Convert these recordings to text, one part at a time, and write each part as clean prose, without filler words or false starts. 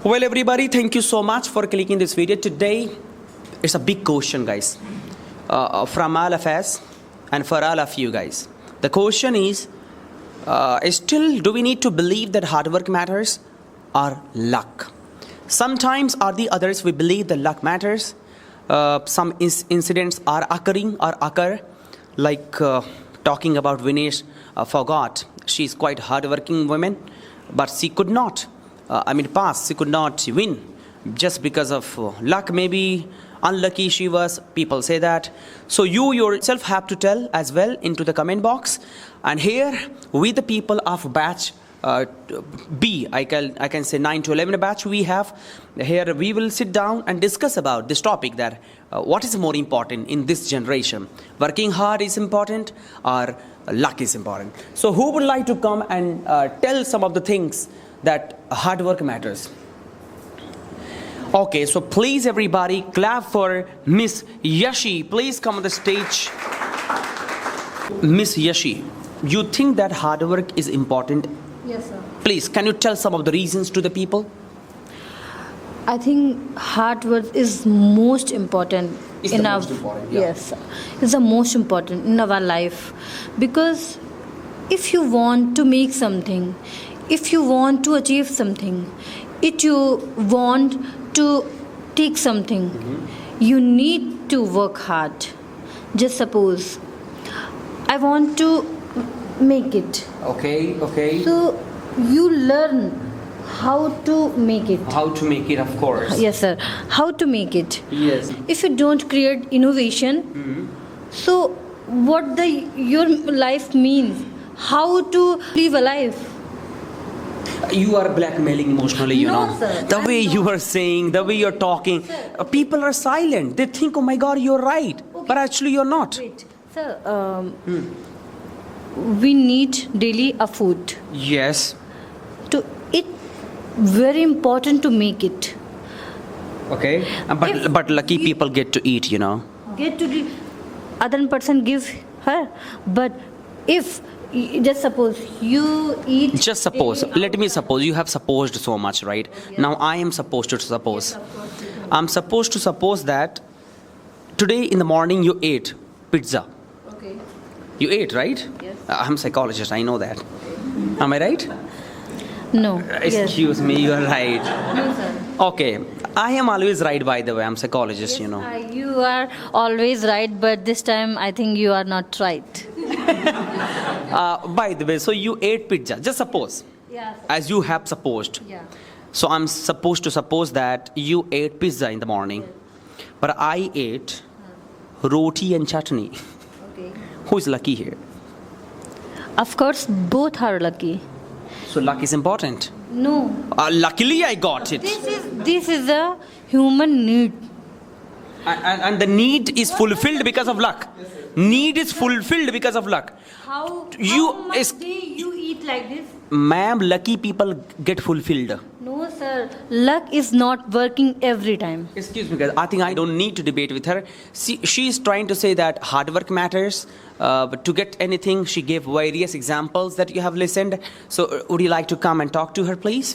Well, everybody, thank you so much for clicking this video. Today, it's a big question, guys, from all of us and for all of you guys. The question is still, do we need to believe that hard work matters or luck? Sometimes or the others, we believe that luck matters. Some incidents are occurring or occur, like talking about Vinesh Phogat. She's quite hardworking woman, but she could not. She could not win just because of luck. Maybe unlucky she was. People say that. So you yourself have to tell as well into the comment box. And here, we the people of batch B, I can say 9 to 11 batch we have. Here we will sit down and discuss about this topic, that what is more important in this generation. Working hard is important or luck is important. So who would like to come and tell some of the things that hard work matters? Okay, so please everybody clap for Miss Yashi. Please come on the stage. Miss Yashi, you think that hard work is important? Yes, sir. Please, can you tell some of the reasons to the people? I think hard work is most important It's in the our most important, yeah. yes, sir. It's the most important in our life, because if you want to make something, if you want to achieve something, if you want to take something, you need to work hard. Just suppose I want to make it, Okay. so you learn how to make it. How to make it, of course. Yes, sir. How to make it. Yes. If you don't create innovation, so what your life means? How to live a life? You are blackmailing emotionally, you No, know. sir, The I'm way you not. are saying, the way you're talking, Sir. people are silent. They think, oh my God, you're right. Okay. But actually you're not. Wait, sir. We need daily a food Yes. to eat. Very important to make it. Okay. But lucky people get to eat, you know. Get to the other person give her, but if just suppose you eat. Just suppose. daily Let me outside. suppose. You have supposed so much, right? Now I am supposed to suppose. Yes, of course you do. I'm supposed to suppose that today in the morning you ate pizza. Okay. You ate, right? Yes. I'm a psychologist, I know that. Am I right? No. Yes. Excuse me, you are right. No, sir. Okay. I am always right, by the way. I'm a psychologist, you know. You are always right, but this time I think you are not right. By the way, so you ate pizza. Just suppose, Yes. as you have supposed. Yeah. So I'm supposed to suppose that you ate pizza in the morning. But I ate roti and chutney. Okay. Who is lucky here? Of course, both are lucky. So luck is important. No. Luckily, I got it. This is a human need. And the need is fulfilled because of luck. Need is fulfilled because of luck. How You is- you eat like this? Ma'am, lucky people get fulfilled. No, sir. Luck is not working every time. Excuse me, guys. I think I don't need to debate with her. She is trying to say that hard work matters. But to get anything, she gave various examples that you have listened. So would you like to come and talk to her, please?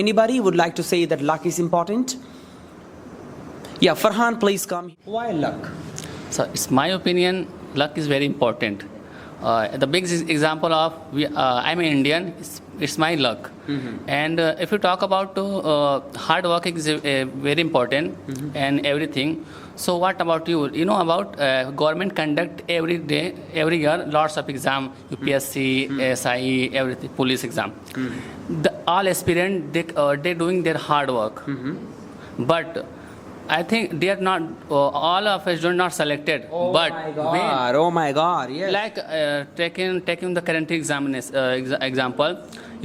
Anybody would like to say that luck is important? Yeah, Farhan, please come. Why luck? So it's my opinion, luck is very important. The big example of I'm an Indian. It's my luck. And if you talk about hard work is very important and everything. So what about you? You know about government conduct every year lots of exam, UPSC, SIE, everything, police exam. All aspirant they doing their hard work, but I think they are not. All of us are not selected. Oh but my when, God! Oh my God! Yes. like taking the current example,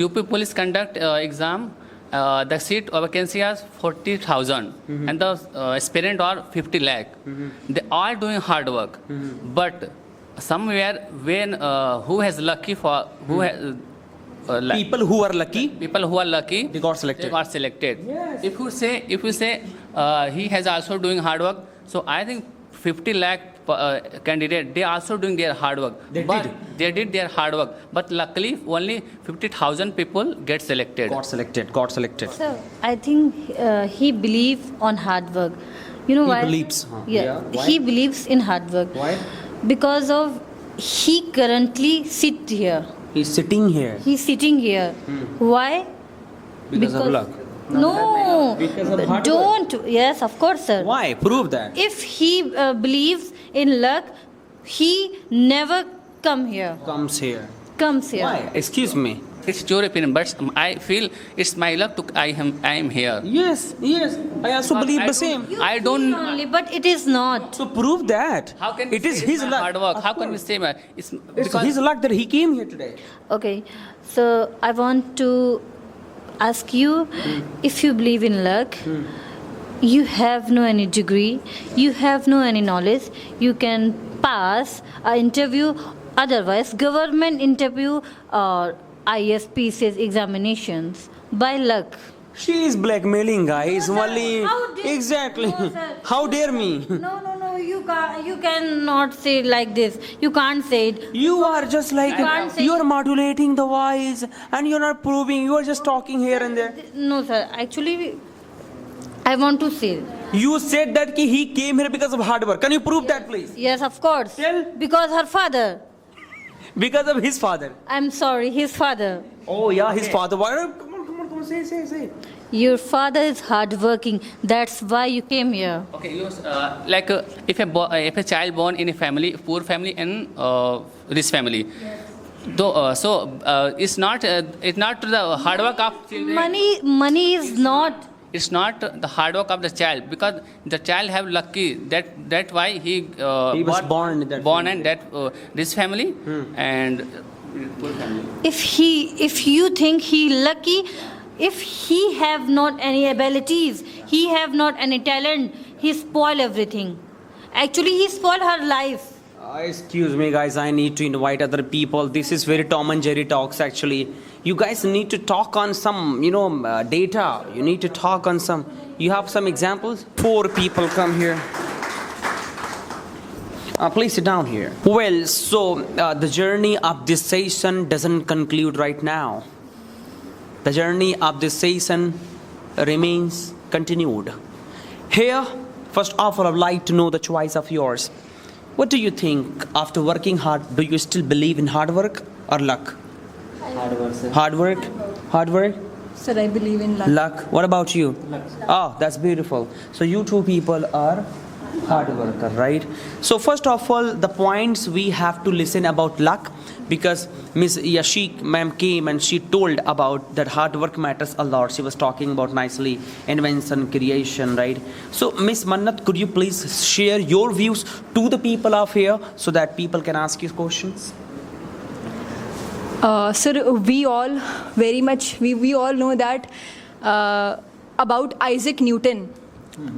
UP police conduct exam. The seat vacancy is 40,000 and the aspirant are 50 lakh. They are doing hard work, but somewhere when who has lucky for who has. People who are lucky, They got selected. Yes. If you say he has also doing hard work, so I think 50 lakh candidate, they also doing their hard work. They did their hard work, but luckily only 50,000 people get selected. Got selected. So I think he believes on hard work. You know He why? believes, huh? Yeah, Yeah, why? he believes in hard work. Why? Because of he currently sit here. He's sitting here He's sitting here. Why? because of luck. No. Because of hard work. Don't. Yes, of course, sir. Why? Prove that. If he believes in luck, he never comes here. Comes here. Why? Excuse me. It's your opinion, but I feel it's my luck to I am here. Yes. I also believe the same. I don't. Only, but it is not. So prove that. How can it we is say his it's my luck? hard work? Of How can we course. say it's It's because his luck that he came here today. Okay, so I want to ask you if you believe in luck, you have no any degree, you have no any knowledge, you can pass an interview, otherwise government interview or ISPC's examinations by luck. She is blackmailing, guys. No, sir. Only How dare- exactly. No, sir. How dare me? No, you cannot say it like this. You can't say it. You are just like can't say- you are modulating the voice, and you're not proving. You are just talking here and there. No, sir. Actually, I want to say. You said that he came here because of hard work. Can you prove that, please? Yes, of course. Tell. Because her father. Because of his father. I'm sorry, his father. Oh yeah, his father. Why? Come on, say. Your father is hardworking. That's why you came here. okay, like if a child born in a family, poor family and rich family, though it's not the hard work of children. Money is not. It's not the hard work of the child because the child have lucky that why he was born in that family. and that this family and poor family. If you think he lucky, if he have not any abilities, he have not any talent, he spoil everything. Actually, he spoil her life. Excuse me, guys. I need to invite other people. This is very Tom and Jerry talks. Actually, you guys need to talk on some, data. You need to talk on some. You have some examples. 4 people come here. Please sit down here. Well, so the journey of this session doesn't conclude right now. The journey of this session remains continued. Here, first of all, I'd like to know the choice of yours. What do you think? After working hard, do you still believe in hard work or luck? Hard work, sir. Hard work? Sir, I believe in luck. Luck. What about you? Luck. Oh, that's beautiful. So you 2 people are hard worker, right? So first of all, the points we have to listen about luck, because Miss Yashik ma'am came and she told about that hard work matters a lot. She was talking about nicely invention, creation, right? So Miss Mannat, could you please share your views to the people of here so that people can ask you questions? Sir, we all very much, we all know that about Isaac Newton,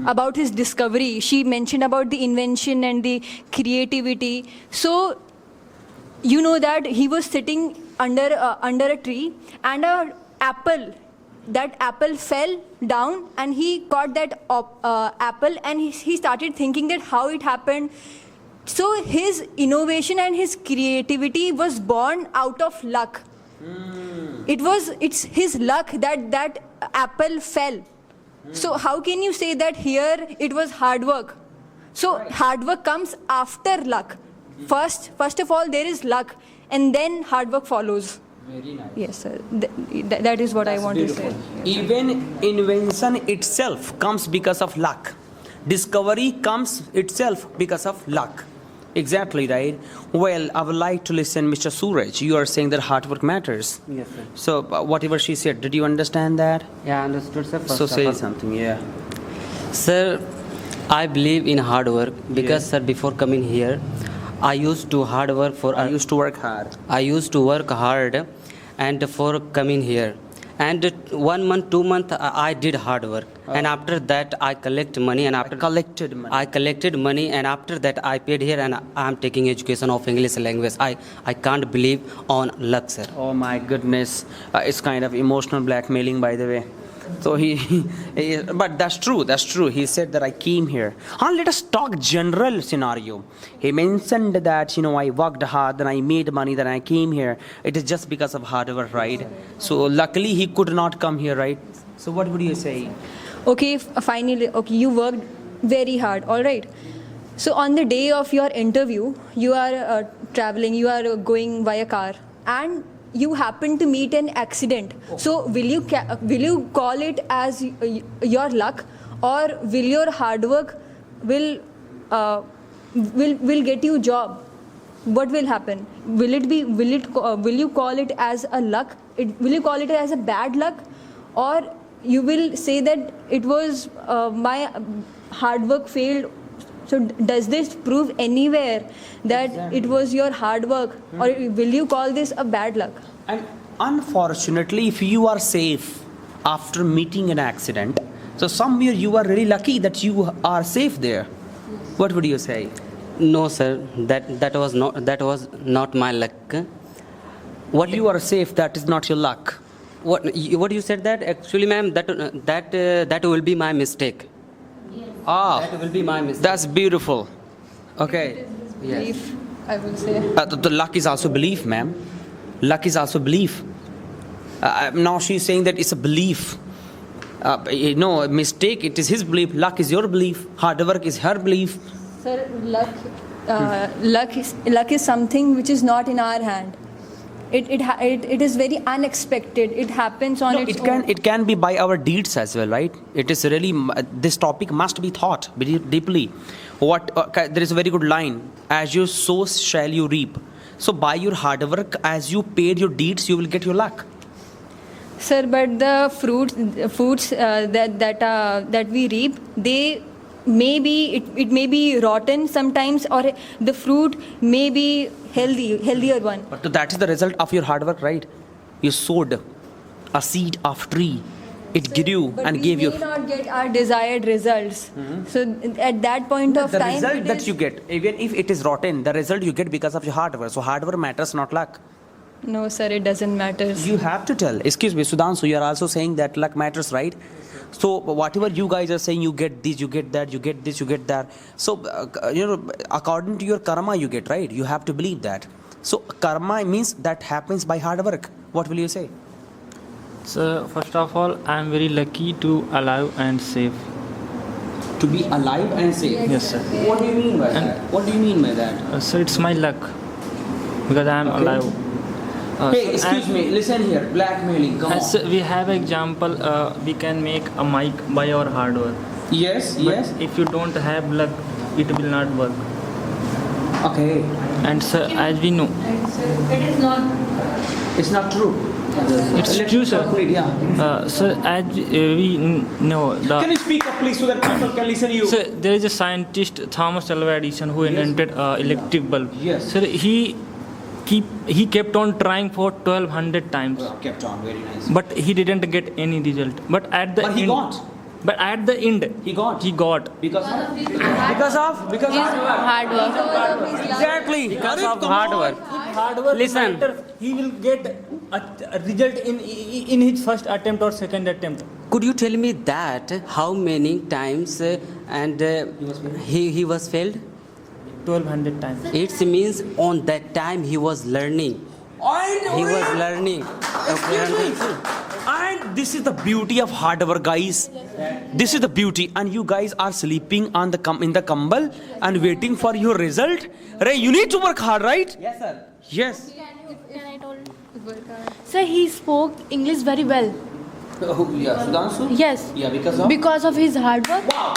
about his discovery. She mentioned about the invention and the creativity. So, you know that he was sitting under a tree and an apple. That apple fell down and he caught that apple and he started thinking that how it happened. So his innovation and his creativity was born out of luck. It's his luck that apple fell. So how can you say that here it was hard work? So hard work comes after luck. First of all there is luck and then hard work follows. Very nice. Yes, sir. That is what I want to say. Even invention itself comes because of luck. Discovery comes itself because of luck. Exactly, right? Well, I would like to listen, Mr. Suraj. You are saying that hard work matters. Yes, sir. So, whatever she said, did you understand that? Yeah, I understood, sir. First So, of say all. something, yeah. Sir, I believe in hard work because, sir, before coming here, I used to hard work for. I used to work hard. I used to work hard, and for coming here, and 1 month, 2 months, I did hard work, and after that I collect money, and after Collected money. I collected money, and after that I paid here, and I am taking education of English language. I can't believe on luck, sir. Oh my goodness. It's kind of emotional blackmailing, by the way. So but that's true. That's true. He said that I came here. Let us talk general scenario. He mentioned that I worked hard, then I made money, then I came here. It is just because of hard work, right? So luckily he could not come here, right? So what would you say? Okay, finally, okay, you worked very hard, all right. So on the day of your interview, you are traveling, you are going via car, and you happen to meet an accident. So will you call it as your luck, or will your hard work will get you job? What will happen? Will you call it as a luck? Will you call it as a bad luck, or you will say that it was my hard work failed? So does this prove anywhere that it was your hard work, or will you call this a bad luck? And unfortunately, if you are safe after meeting an accident, so somewhere you are really lucky that you are safe there. What would you say? No, sir. That was not my luck. What You are safe. That is not your luck. what you said that actually, ma'am, that will be my mistake. That will be my mistake. That's beautiful. Okay. Belief, I will say. The luck is also belief, ma'am. Luck is also belief. Now she's saying that it's a belief. No, a mistake, it is his belief. Luck is your belief. Hard work is her belief. Sir, luck is something which is not in our hand. It is very unexpected. It happens on its own. It can be by our deeds as well, right? It is really, this topic must be thought very deeply. There is a very good line: as you sow shall you reap. So by your hard work, as you paid your deeds, you will get your luck. Sir, but the fruits that we reap, they it may be rotten sometimes, or the fruit may be healthier one. But that is the result of your hard work, right? You sowed a seed of tree. It grew But and we gave you may not get our desired results. So at that point of the time, result it that is- you get, even if it is rotten, the result you get because of your hard work. So hard work matters, not luck. No, sir, it doesn't matter. You have to tell. Excuse me, Sudhanshu, you are also saying that luck matters, right? So whatever you guys are saying, you get this, you get that, you get this, you get that. So according to your karma, you get, right? You have to believe that. So karma means that happens by hard work. What will you say? So first of all, I am very lucky to alive and safe. To be alive and safe. Yes, sir. What do you mean by that? What do you mean by that? So it's my luck because I am alive. Hey, excuse me. Listen here. Blackmailing. Come As on. we have example, we can make a mic by our hard work. Yes. But Yes. if you don't have luck, it will not work. Okay. And so, as we know, It is not. It's not true. it's Let true, me sir. complete, yeah. So as we know, Can you speak up, please, so that people can listen to you? so there is a scientist, Thomas Alva Edison, who invented electric bulb. Yes. So he kept on trying for 1200 times. Kept on. Very nice. But he didn't get any result. But at the But he end, got. But at the end, He got. He got. Because of? Because of? Hard work. Exactly. Because Arif, of come hard on. work. Hard work Listen. matters. He will get a result in his first attempt or second attempt. Could you tell me that how many times he was failed? 1200 times. It means on that time he was learning. He was learning. And this is the beauty of hard work, guys. This is the beauty. And you guys are sleeping on in the kambal and waiting for your result. Ray, you need to work hard, right? Yes, sir. Yes. Can I tell? Sir, he spoke English very well. Oh, yeah. Sudhanshu? Yes. Yeah, because of? Because of his hard work. Wow.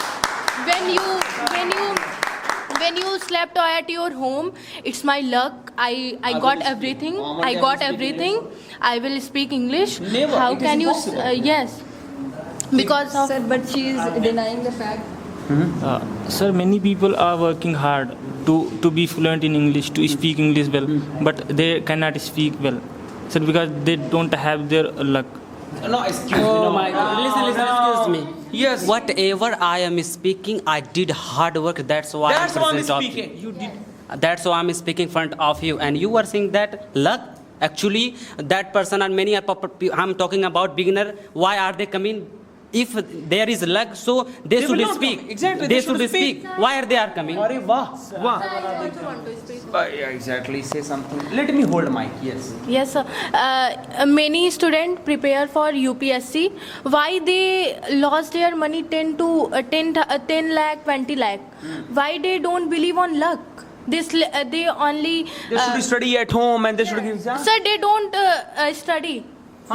When you slept at your home, it's my luck. I will got speak. everything. Mama, I can got you speak everything. I will speak English. Never. How It is can you? impossible. Yes. Because of Sir, but she is denying the fact. Sir, many people are working hard to be fluent in English, to speak English well, but they cannot speak well. Sir, because they don't have their luck. No, excuse me. Oh no. my God. Listen, excuse me. Yes. Whatever I am speaking, I did hard work. That's why That's why I'm present of speaking. you. That's why I'm speaking in front of you. And you are saying that luck. Actually, that person and many are. I'm talking about beginner. Why are they coming if there is luck, so they will should not speak. come. Exactly, They should speak. Why are they are coming? Arey wah, wah. Yeah, exactly. Say something. Let me hold mic. Yes. Yes, sir. Many students prepare for UPSC. Why they lost their money 10 lakh, 20 lakh? Why they don't believe on luck? They only. They should study at home and they should give exam. Sir, they don't study.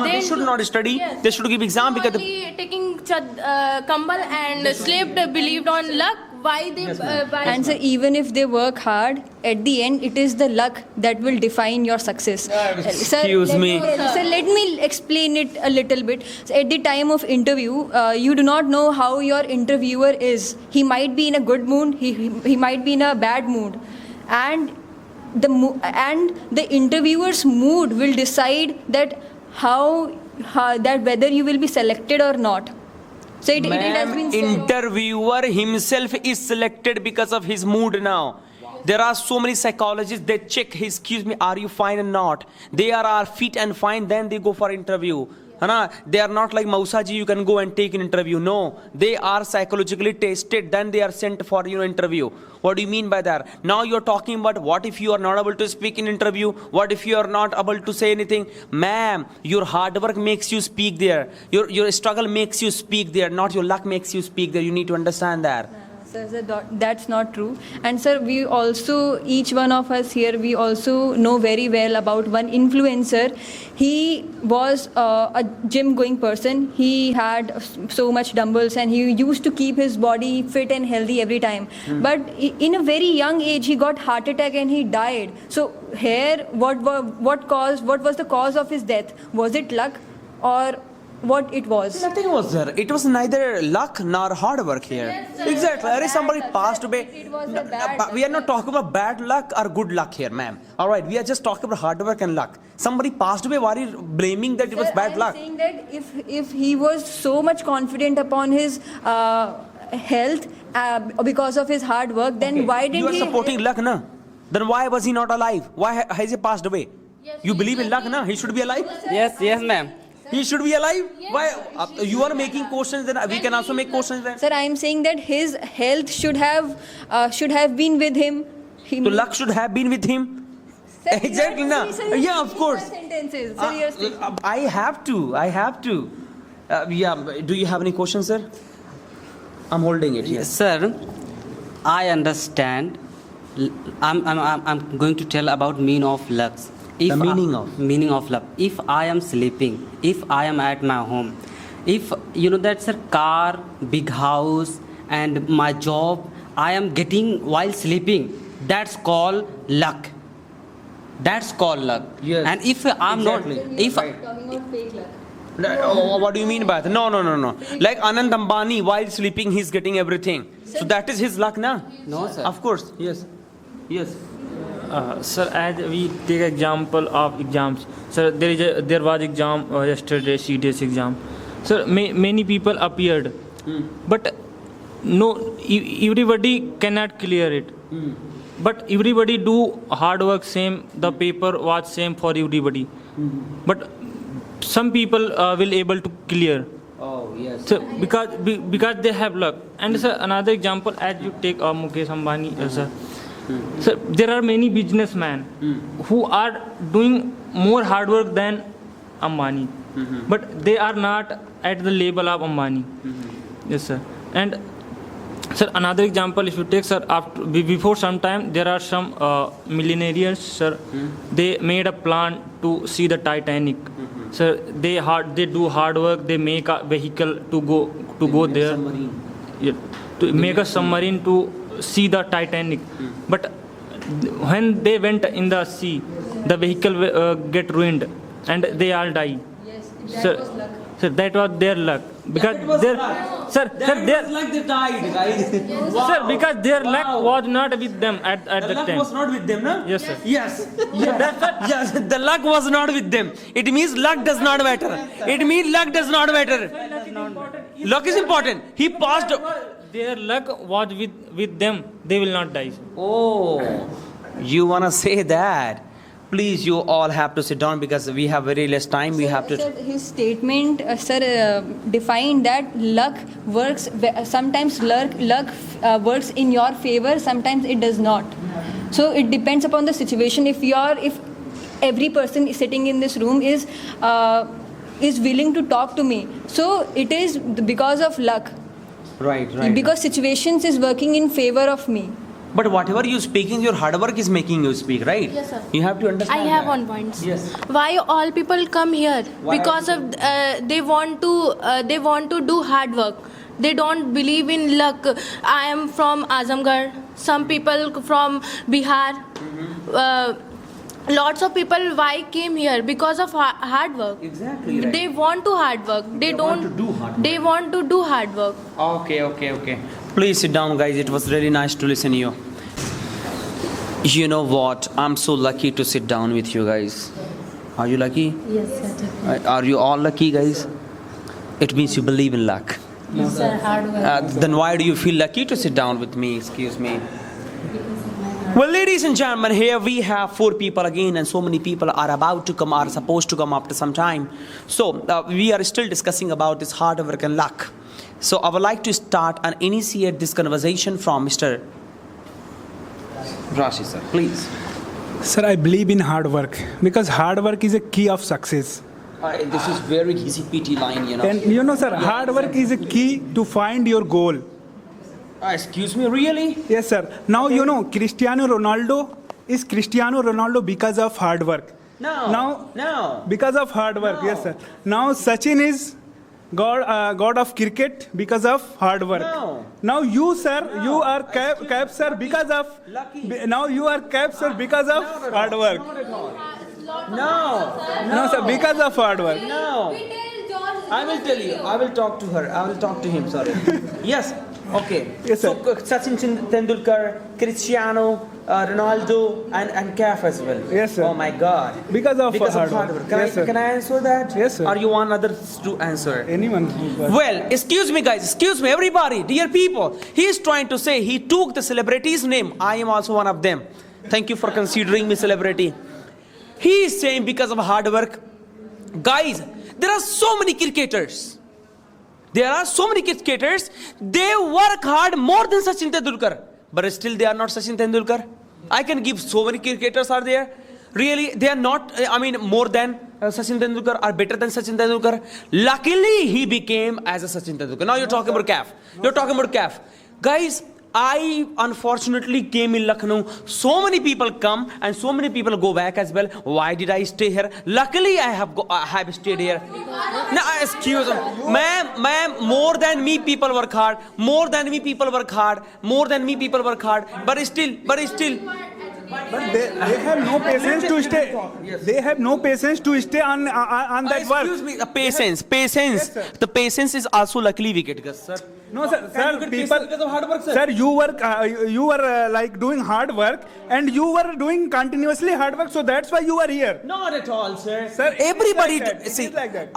They should not study. Yes. They should give exam because only taking kambal and slept believed on luck. Why they? Why And so even if they work hard, at the end it is the luck that will define your success. Excuse me. So let me explain it a little bit. So at the time of interview, you do not know how your interviewer is. He might be in a good mood. He might be in a bad mood, and the interviewer's mood will decide that how that whether you will be selected or not. So it has been said. Interviewer himself is selected because of his mood now. There are so many psychologists, they check, excuse me, are you fine or not? They are fit and fine, then they go for interview. They are not like Mausaji, you can go and take an interview. No, they are psychologically tested, then they are sent for your interview. What do you mean by that? Now you're talking about what if you are not able to speak in interview? What if you are not able to say anything? Ma'am, your hard work makes you speak there. Your struggle makes you speak there, not your luck makes you speak there. You need to understand that. Sir, that's not true. And sir, we also, each one of us here, we also know very well about one influencer. He was a gym going person. He had so much dumbbells and he used to keep his body fit and healthy every time. But in a very young age, he got heart attack and he died. So here, what was the cause of his death? Was it luck or what it was? Nothing was there. It was neither luck nor hard work here. Exactly. There is somebody passed away. It was a bad We are not talking about bad luck or good luck here, ma'am. All right, we are just talking about hard work and luck. Somebody passed away. Why are you blaming that it was Sir, bad I'm luck? saying that if he was so much confident upon his health because of his hard work, then why didn't You are he? supporting luck, na? Then why was he not alive? Why has he passed away? You believe in luck, na? He should be alive. Yes, ma'am. He should be alive. Why? You are making questions. Then we can also make questions. Then. Sir, I am saying that his health should have been with him. So luck should have been with him. Sir, Exactly, you are- na? sir, Yeah, of course. Sentences. Sir, you are speaking. I have to. Yeah. Do you have any questions, sir? I'm holding it. Yes. Sir, I understand. I'm going to tell about meaning of luck. The meaning of? Luck. If I am sleeping, if I am at my home, if you know that, sir, car, big house, and my job, I am getting while sleeping. That's called luck. That's called luck. Yes. And if I'm Exactly. not, if Right. Talking about fake luck. What do you mean by that? No. Like Anand Ambani, while sleeping, he's getting everything. So that is his luck, na? no, sir. Of course. Yes. Sir, as we take example of exams, sir, there was exam yesterday, CDS exam. Sir, many people appeared, but no, everybody cannot clear it. But everybody do hard work same. The paper was same for everybody, but some people will able to clear. Oh, yes. So because they have luck. And sir, another example, as you take Mukesh Ambani, sir. So there are many businessmen who are doing more hard work than Ambani, but they are not at the level of Ambani. Yes, sir. And sir, another example, if you take, sir, before some time, there are some millionaires, sir. They made a plan to see the Titanic. Sir, they do hard work. They make a vehicle to go there. Yeah, to make a submarine to see the Titanic. But when they went in the sea, the vehicle get ruined and they all die. Yes, that Sir, was luck. sir, that was their luck. Because Like they died, guys. sir, because their luck was not with them at The that luck time. was not with them, na? Yes, sir. Yes. Yes. The luck was not with them. It means luck does not matter. It means luck does not matter. Luck is important. He passed. Their luck was with them. They will not die. Oh, you wanna say that? Please, you all have to sit down because we have very less time. We have to. Sir, his statement, defined that luck works. Sometimes luck works in your favor. Sometimes it does not. So it depends upon the situation. If every person sitting in this room is willing to talk to me, so it is because of luck. Right. Because situations is working in favor of me. But whatever you speaking, your hard work is making you speak, right? Yes, sir. You have to understand. I have that. one point. Yes. Why all people come here? Why Because all of they want to do hard work. They don't believe in luck. I am from Azamgarh. Some people from Bihar. Lots of people why came here because of hard work. Exactly. Right. They want to hard work. They want don't. to do hard work. They want to do hard work. Okay. Please sit down, guys. It was really nice to listen to you. You know what? I'm so lucky to sit down with you guys. Are you lucky? Yes, sir. Are you all lucky, guys? It means you believe in luck. Yes, sir. Hard work. Then why do you feel lucky to sit down with me? Excuse me. Well, ladies and gentlemen, here we have 4 people again, and so many people are about to come, are supposed to come after some time. So we are still discussing about this hard work and luck. So I would like to start and initiate this conversation from Mr. Rashi, sir. Please. Sir, I believe in hard work because hard work is a key of success. This is very easy PT line, you know. And you know, sir, hard work is a key to find your goal. Excuse me, really? Yes, sir. Now, you know, Cristiano Ronaldo is Cristiano Ronaldo because of hard work. No. Because of hard work, No. yes, sir. Now, Sachin is God of cricket because of hard work. No. Now, you, sir, No. you are capped, sir, because of... Lucky. Now, you are capped, sir, because of hard work. No, sir, because of hard work. No. I will tell you. I will talk to her. I will talk to him. Sorry. Yes. Okay. Yes, sir. So Sachin Tendulkar, Cristiano Ronaldo, and Kaf as well. Yes, sir. Oh my God. Because of hard hard work. work. Yes, sir. Can I answer that? Yes, sir. Or you want others to answer? Anyone. Well, excuse me, guys. Excuse me, everybody, dear people. He is trying to say he took the celebrity's name. I am also one of them. Thank you for considering me celebrity. He is saying because of hard work. Guys, there are so many cricketers. They work hard more than Sachin Tendulkar. But still they are not Sachin Tendulkar. I can give so many cricketers are there. Really, they are not, more than Sachin Tendulkar or better than Sachin Tendulkar. Luckily, he became as a Sachin Tendulkar. Now you're talking about CAF. Guys, I unfortunately came in Lucknow. So many people come and so many people go back as well. Why did I stay here? Luckily, I have stayed here. No, excuse me. Ma'am, more than me people work hard. But still. But they have no patience to stay. Yes. They have no patience to stay on that work. Excuse me, the patience. Yes, sir. The patience is also luckily we get, sir. No, sir. Can you get patience because of hard work, sir? Sir, you were like doing hard work, and you were doing continuously hard work. So that's why you are here. Not at all, sir. Sir, it is Everybody, like that. It see, is like that.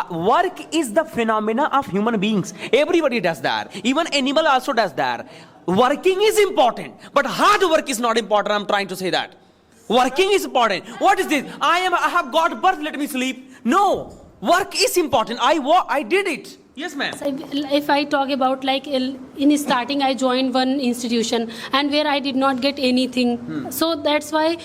work is the phenomena of human beings. Everybody does that. Even animal also does that. Working is important, but hard work is not important. I'm trying to say that. Working is important. What is this? I have got birth. Let me sleep. No, work is important. I did it. Yes, ma'am. If I talk about like in starting, I joined one institution and where I did not get anything. So that's why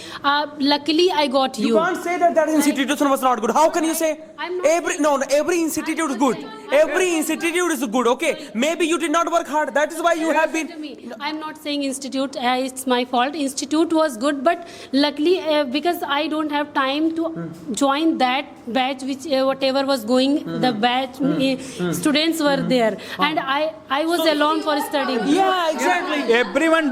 luckily I got you. You can't say that institution was not good. How can you say? I'm not every institute is good. Every institute is good. Okay, maybe you did not work hard. That is why you have been. I'm not saying institute. It's my fault. Institute was good, but luckily because I don't have time to join that batch, which whatever was going, the batch students were there, and I was alone for studying. Yeah, exactly. Everyone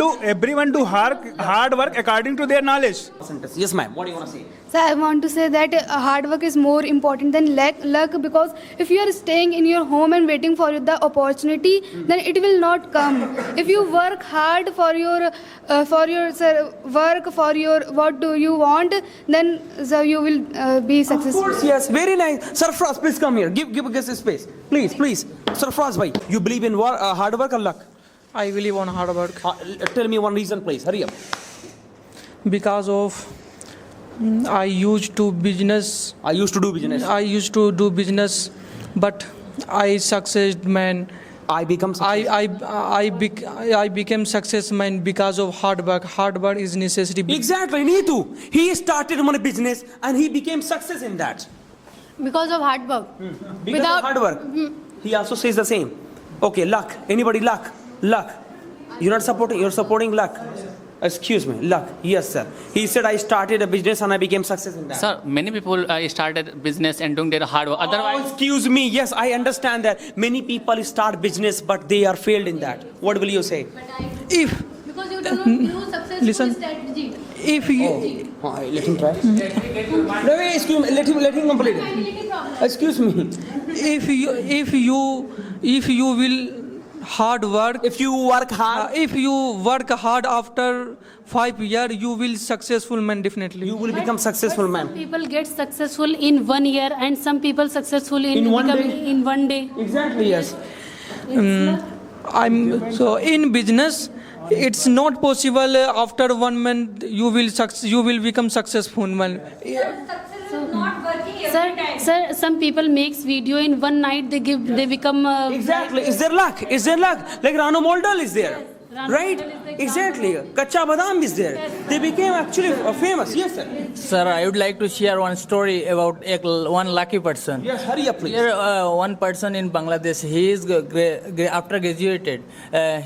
do hard work according to their knowledge. Yes, ma'am. What do you want to say? So I want to say that hard work is more important than luck, because if you are staying in your home and waiting for the opportunity, then it will not come. If you work hard for your work, for your what do you want, then so you will be successful. Of course, yes. Very nice. Sarfraz, please come here. Give us a space. Please. Sarfraz, bhai, you believe in hard work or luck? I believe on hard work Tell me one reason, please. Hurry up. because of I used to business. I used to do business. I used to do business, but I success man. I become success. I became success man because of hard work. Hard work is necessity. Exactly, Neetu. He started one business and he became success in that. Because of hard work. Because of hard work. He also says the same. Okay, luck. Anybody luck? Luck. You're not supporting, you're supporting luck. Excuse me, luck. Yes, sir. He said I started a business and I became success in that. Sir, many people started business and doing their hard work. Oh, Otherwise, excuse me. Yes, I understand that. Many people start business but they are failed in that. What will you say? If Because you do not use successful Listen. strategy. if you Let him try. No, wait, excuse me. Let him complete it. Excuse me. if you will hard work, If you work hard, if you work hard after 5 years, you will successful man definitely. you will become successful, Some ma'am. people get successful in 1 year and some people successful in 1 becoming day? in 1 day. Exactly, yes. I'm so in business. It's not possible after 1 month you will become successful man. Sir, some people makes video in 1 night. They become. Exactly. Is there luck? Is there luck? Like Rano Moldal is there. Rano Right? Moldal is the Exactly. Kacha Badam is there. They became actually famous. Yes, sir. Sir, I would like to share one story about one lucky person. Yes, hurry up, please. Here, one person in Bangladesh, he is after graduated.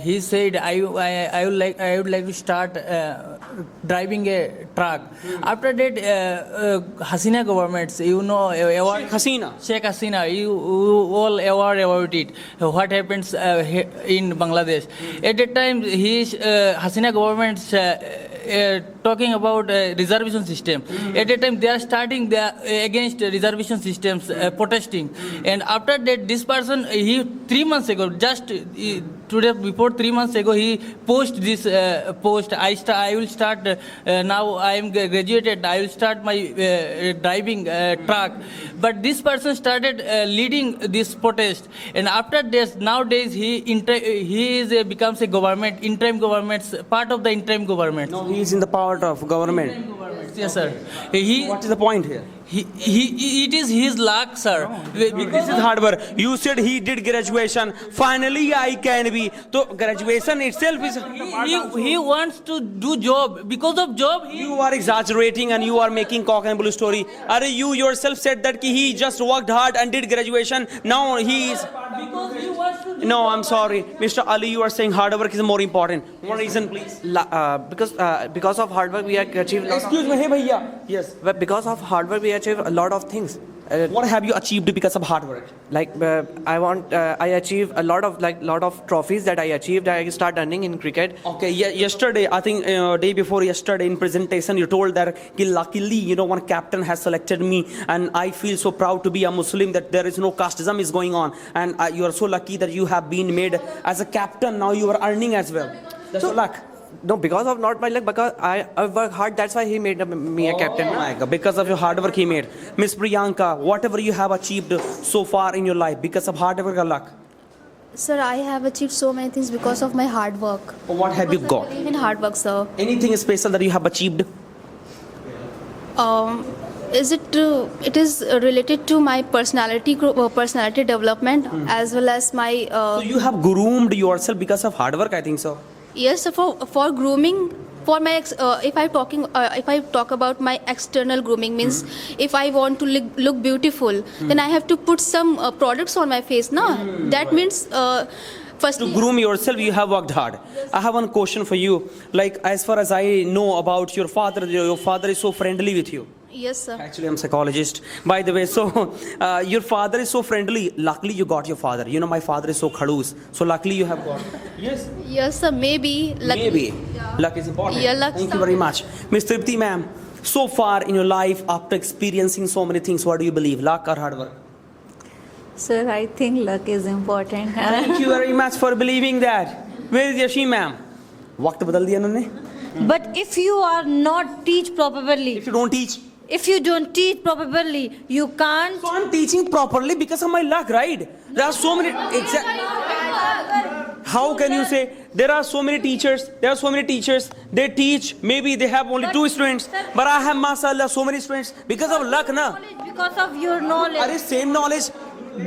He said, I would like to start driving a truck. After that, Hasina governments, you know, award, Sheikh Hasina, you all aware about it. What happens in Bangladesh? At that time, Hasina government talking about reservation system. At that time, they are starting against reservation systems, protesting. And after that, this person, 3 months ago, just today before 3 months ago, he posted this post. I will start now. I am graduated. I will start my driving truck. But this person started leading this protest, and after this, nowadays he becomes a government, interim government's part of the interim government. No, he is in the power of government. Yes, sir. What is the point here? It is his luck, sir. This is hard work. You said he did graduation. Finally, I can be. So graduation itself is. He wants to do job. Because of job, You are exaggerating and you are making cock and bull story. Are you yourself said that he just worked hard and did graduation. Now he is. because he wants to. No, I'm sorry, Mr. Ali. You are saying hard work is more important. One reason, please. Because of hard work we achieve Excuse me, hey bhaiya. Yes. because of hard work we achieve a lot of things. What have you achieved because of hard work? I achieve a lot of trophies that I achieved. I start earning in cricket. Okay, yesterday, I think day before yesterday in presentation, you told that luckily, one captain has selected me and I feel so proud to be a Muslim that there is no casteism is going on. And you are so lucky that you have been made as a captain. Now you are earning as well. That's so luck. No, because of not my luck, because I work hard. That's why he made me a captain. Oh my God, because of your hard work he made. Miss Priyanka, whatever you have achieved so far in your life, because of hard work or luck? Sir, I have achieved so many things because of my hard work. What have you got? I believe in hard work, sir. Anything special that you have achieved? It is related to my personality development as well as my. So you have groomed yourself because of hard work, I think so. Yes, sir, for grooming. For my if I talk about my external grooming means if I want to look beautiful, then I have to put some products on my face. No, that means. Firstly, to groom yourself, you have worked hard. I have one question for you. Like, as far as I know about your father is so friendly with you. Yes, sir. Actually, I'm a psychologist. By the way, so your father is so friendly. Luckily, you got your father. My father is so khadus. So luckily, you have got. Yes. Yes, sir. Maybe. Maybe. Yeah. Luck is important. Yeah, luck. Thank you very much. Ms. Tripti, ma'am, so far in your life, after experiencing so many things, what do you believe? Luck or hard work? Sir, I think luck is important. Thank you very much for believing that. Where is Yashi, ma'am? Waqt badal diya unhone. But if you are not teach properly, if you don't teach properly, you can't. So I'm teaching properly because of my luck, right? There are so many. How can you say there are so many teachers? There are so many teachers. They teach. Maybe they have only 2 students, but I have mashallah so many students because of luck, na. Because of your knowledge. Are same knowledge?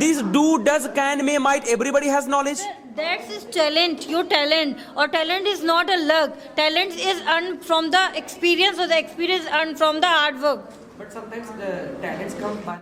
This do, does, can, may, might. Everybody has knowledge. That's his talent, your talent. Or talent is not a luck. Talent is earned from the experience, or the experience earned from the hard work. But sometimes the talents come by